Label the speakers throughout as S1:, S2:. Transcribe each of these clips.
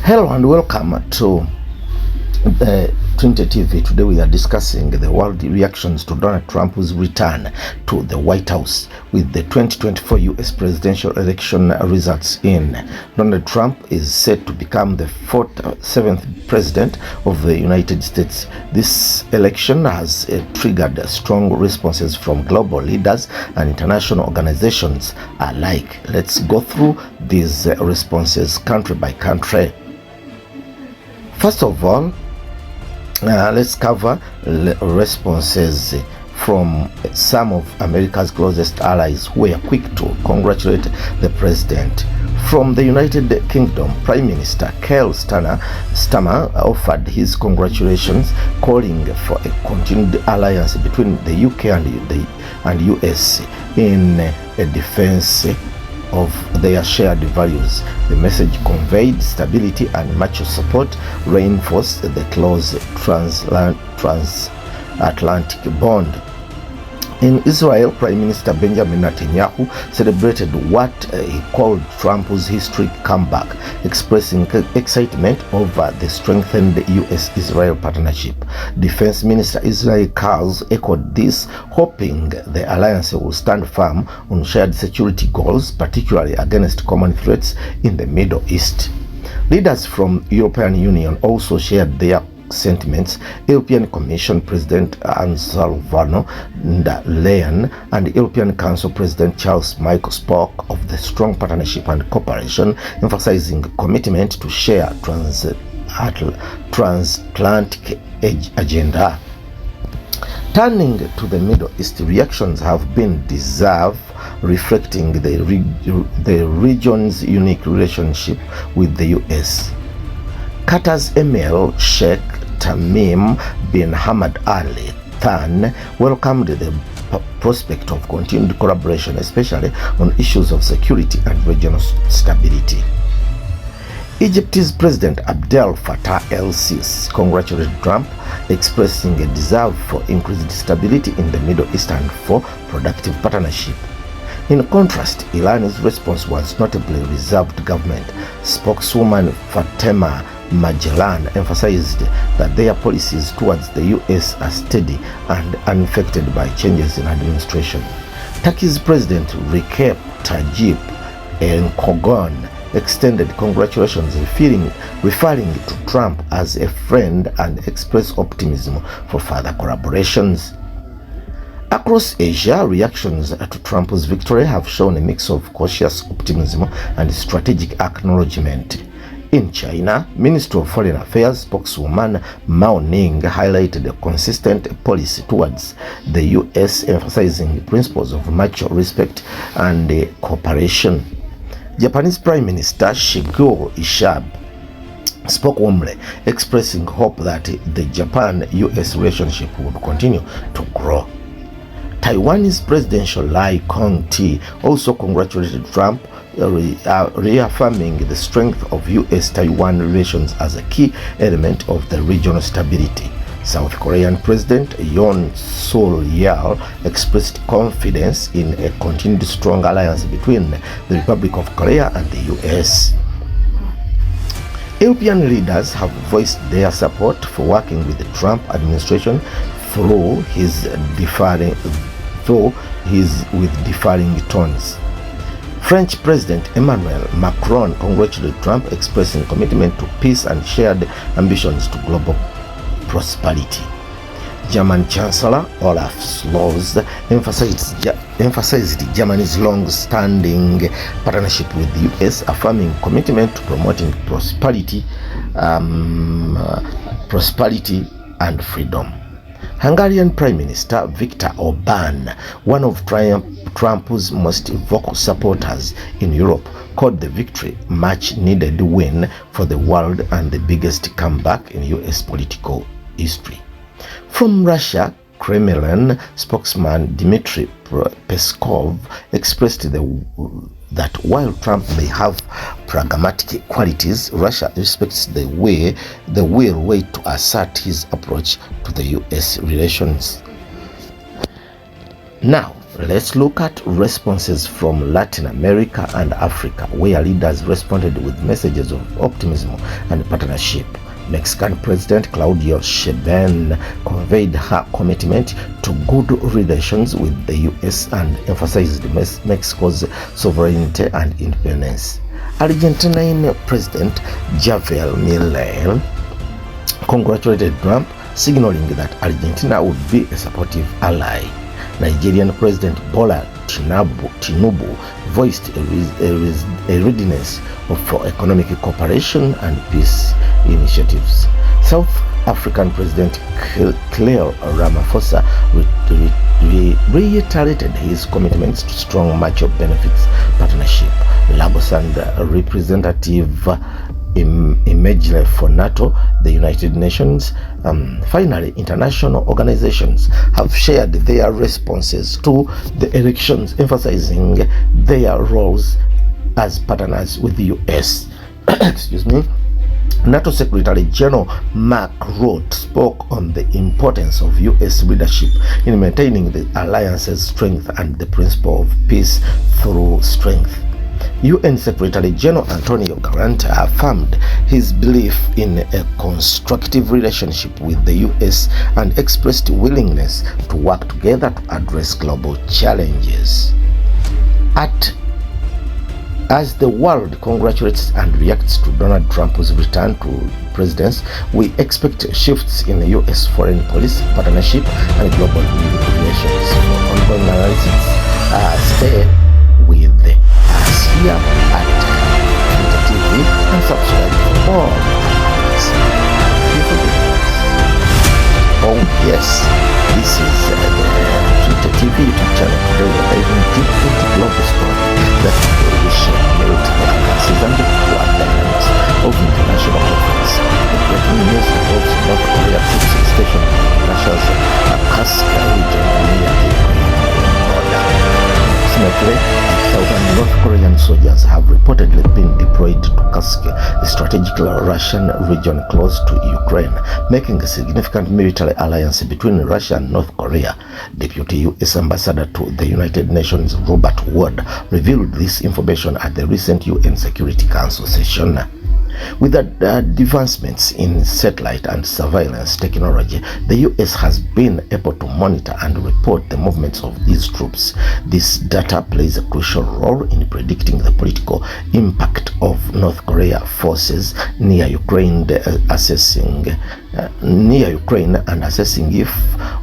S1: Hello and welcome to Trinity TV. Today we are discussing the world reactions to Donald Trump's return to the White House with the 2024 US presidential election results in. Donald Trump is set to become the 47th president of the United States. This election has triggered strong responses from global leaders and international organizations alike. Let's go through these responses country by country. First of all, let's cover responses from some of America's closest allies who were quick to congratulate the president. From the United Kingdom, Prime Minister Keir Starmer offered his congratulations, calling for a continued alliance between the UK and US in a defense of their shared values. The message conveyed stability and mutual support, reinforced the close transatlantic bond. In Israel, Prime Minister Benjamin Netanyahu celebrated what he called Trump's historic comeback, expressing excitement over the strengthened US-Israel partnership. Defense Minister Israel Katz echoed this, hoping the alliance will stand firm on shared security goals, particularly against common threats in the Middle East. Leaders from European Union also shared their sentiments. European Commission President Ursula von der Leyen and European Council President Charles Michel spoke of the strong partnership and cooperation, emphasizing commitment to share transatlantic agenda. Turning to the Middle East, reactions have been deserved, reflecting the region's unique relationship with the US. Qatar's Emir Sheikh Tamim bin Hamad Al Thani welcomed the prospect of continued collaboration, especially on issues of security and regional stability. Egypt's President Abdel Fattah el-Sisi congratulated Trump, expressing a desire for increased stability in the Middle East and for productive partnership. In contrast, Iran's response was notably reserved. Government spokeswoman Fatemeh Magellan emphasized that their policies towards the US are steady and unaffected by changes in administration. Turkey's President Recep Tayyip Erdogan extended congratulations, referring to Trump as a friend, and expressed optimism for further collaborations. Across Asia, reactions to Trump's victory have shown a mix of cautious optimism and strategic acknowledgement. In China, Ministry of Foreign Affairs spokeswoman Mao Ning highlighted a consistent policy towards the US, emphasizing principles of mutual respect and cooperation. Japanese Prime Minister Shigeru Ishiba spoke warmly, expressing hope that the Japan-US relationship would continue to grow. Taiwanese President Lai Ching-te also congratulated Trump, reaffirming the strength of US-Taiwan relations as a key element of the regional stability. South Korean President Yoon Suk-yeol expressed confidence in a continued strong alliance between the Republic of Korea and the US. European leaders have voiced their support for working with the Trump administration through differing tones. French President Emmanuel Macron congratulated Trump, expressing commitment to peace and shared ambitions to global prosperity. German Chancellor Olaf Scholz emphasized Germany's long-standing partnership with the US, affirming commitment to promoting prosperity and freedom. Hungarian Prime Minister Viktor Orbán, one of Trump's most vocal supporters in Europe, called the victory much-needed win for the world and the biggest comeback in US political history. From Russia, Kremlin spokesman Dmitry Peskov expressed that while Trump may have pragmatic qualities, Russia respects the will to assert his approach to the US relations. Now, Let's look at responses from Latin America and Africa, where leaders responded with messages of optimism and partnership. Mexican President Claudia Sheinbaum conveyed her commitment to good relations with the U.S. and emphasized Mexico's sovereignty and independence. Argentine President Javier Milei congratulated Trump, signaling that Argentina would be a supportive ally. Nigerian President Bola Tinubu voiced a readiness for economic cooperation and peace initiatives. South African President Cyril Ramaphosa reiterated his commitments to strong mutual benefits partnership. Lagos and Representative Imagine for NATO, the United Nations, finally international organizations have shared their responses to the elections, emphasizing their roles as partners with the US. Excuse me. NATO Secretary General Mark Rutte spoke on the importance of US leadership in maintaining the alliance's strength and the principle of peace through strength. UN Secretary General Antonio Guterres affirmed his belief in a constructive relationship with the US and expressed willingness to work together to address global challenges. As the world congratulates and reacts to Donald Trump's return to presidency, we expect shifts in the US foreign policy, partnership, and global relations. For ongoing analysis, stay with us here at Twitter TV and subscribe for more updates. Oh yes, this is the Twitter TV YouTube channel. Today we are diving deep into global story that shape military alliances and the power dynamics of international conflicts. The breaking news involves North Korea troops stationed in Russia's Kursk region near the Ukraine border. Approximately 1,000 North Korean soldiers have reportedly been deployed to Kursk, the strategic Russian region close to Ukraine, making a significant military alliance between Russia and North Korea. Deputy U.S. Ambassador to the United Nations Robert Ward revealed this information at the recent UN Security Council session. With the advancements in satellite and surveillance technology, the U.S. has been able to monitor and report the movements of these troops. This data plays a crucial role in predicting the political impact of North Korea forces near Ukraine, assessing if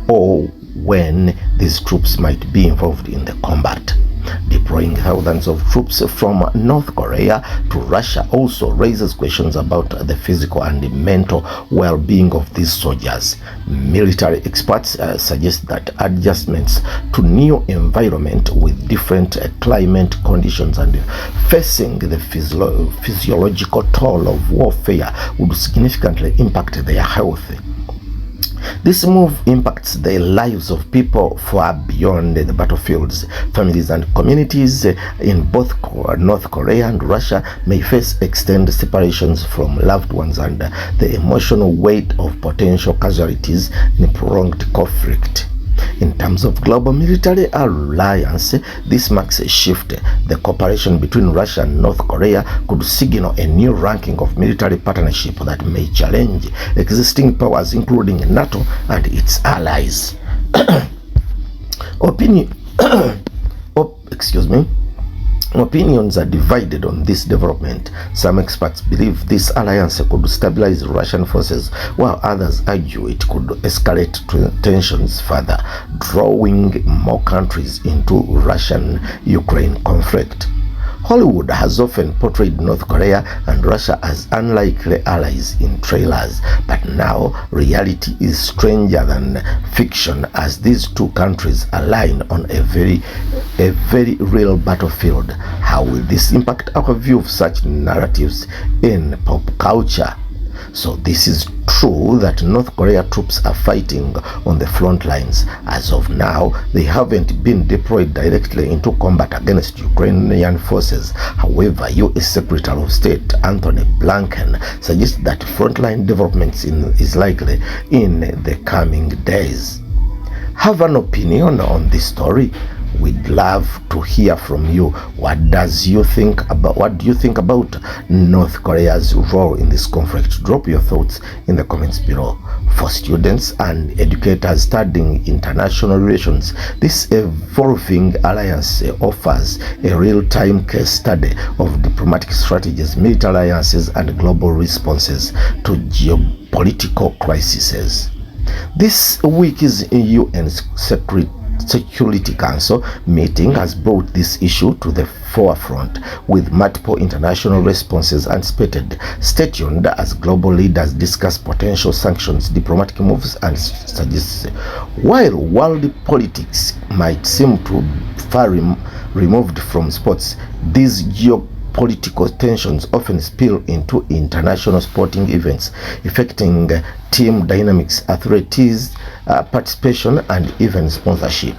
S1: or when these troops might be involved in the combat. Deploying thousands of troops from North Korea to Russia also raises questions about the physical and mental well-being of these soldiers. Military experts suggest that adjustments to new environment with different climate conditions and facing the physiological toll of warfare would significantly impact their health. This move impacts the lives of people far beyond the battlefields. Families and communities in both North Korea and Russia may face extended separations from loved ones and the emotional weight of potential casualties in prolonged conflict. In terms of global military alliance, this marks a shift. The cooperation between Russia and North Korea could signal a new ranking of military partnership that may challenge existing powers, including NATO and its allies. Opinions are divided on this development. Some experts believe this alliance could stabilize Russian forces, while others argue it could escalate tensions further, drawing more countries into Russian-Ukraine conflict. Hollywood has often portrayed North Korea and Russia as unlikely allies in trailers, but now reality is stranger than fiction as these two countries align on a very real battlefield. How will this impact our view of such narratives in pop culture? So this is true that North Korea troops are fighting on the front lines. As of now, they haven't been deployed directly into combat against Ukrainian forces. However, U.S. Secretary of State Anthony Blinken suggests that frontline developments is likely in the coming days. Have an opinion on this story? We'd love to hear from you. What do you think about North Korea's role in this conflict? Drop your thoughts in the comments below. For students and educators studying international relations, this evolving alliance offers a real-time case study of diplomatic strategies, military alliances, and global responses to geopolitical crises. This week's UN Security Council meeting has brought this issue to the forefront, with multiple international responses anticipated. Stay tuned as global leaders discuss potential sanctions, diplomatic moves, and strategies. While world politics might seem to be far removed from sports, these geopolitical tensions often spill into international sporting events, affecting team dynamics, athletics, participation, and even sponsorship.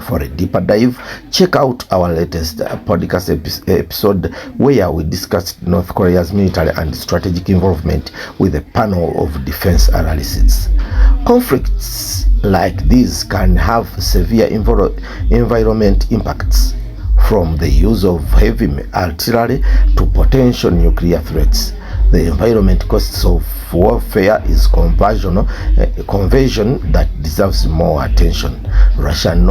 S1: For a deeper dive, check out our latest podcast episode where we discussed North Korea's military and strategic involvement with a panel of defense analysts. Conflicts like these can have severe environment impacts, from the use of heavy artillery to potential nuclear threats. The environment costs of warfare is conversion that deserves more attention. Russia and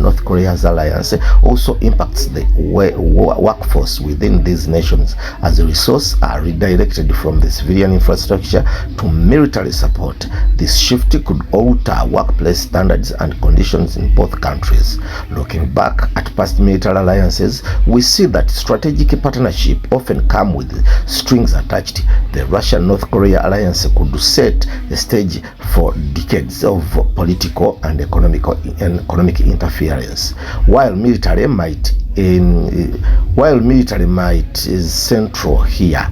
S1: North Korea's alliance also impacts the workforce within these nations, as resources are redirected from the civilian infrastructure to military support. This shift could alter workplace standards and conditions in both countries. Looking back at past military alliances, we see that strategic partnerships often come with strings attached. The Russia-North Korea alliance could set the stage for decades of political and economic interference, while military might is central here.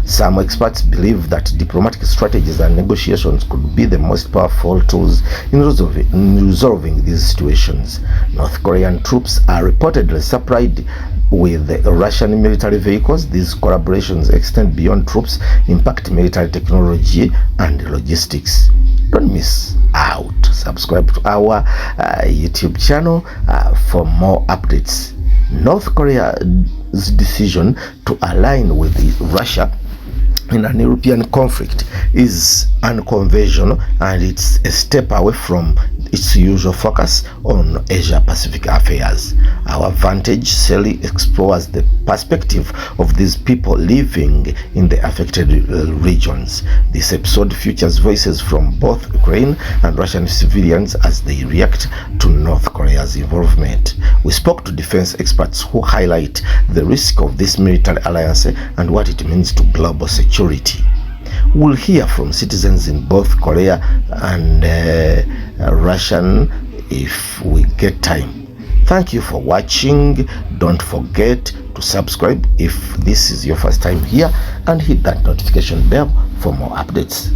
S1: Some experts believe that diplomatic strategies and negotiations could be the most powerful tools in resolving these situations. North Korean troops are reportedly supplied with Russian military vehicles. These collaborations extend beyond troops, impact military technology and logistics. Don't miss out. Subscribe to our YouTube channel for more updates. North Korea's decision to align with Russia in an European conflict is unconventional, and it's a step away from its usual focus on Asia-Pacific affairs. Our Vantage series explores the perspective of these people living in the affected regions. This episode features voices from both Ukraine and Russian civilians as they react to North Korea's involvement. We spoke to defense experts who highlight the risk of this military alliance and what it means to global security. We'll hear from citizens in both Korea and Russian if we get time. Thank you for watching. Don't forget to subscribe if this is your first time here, and hit that notification bell for more updates.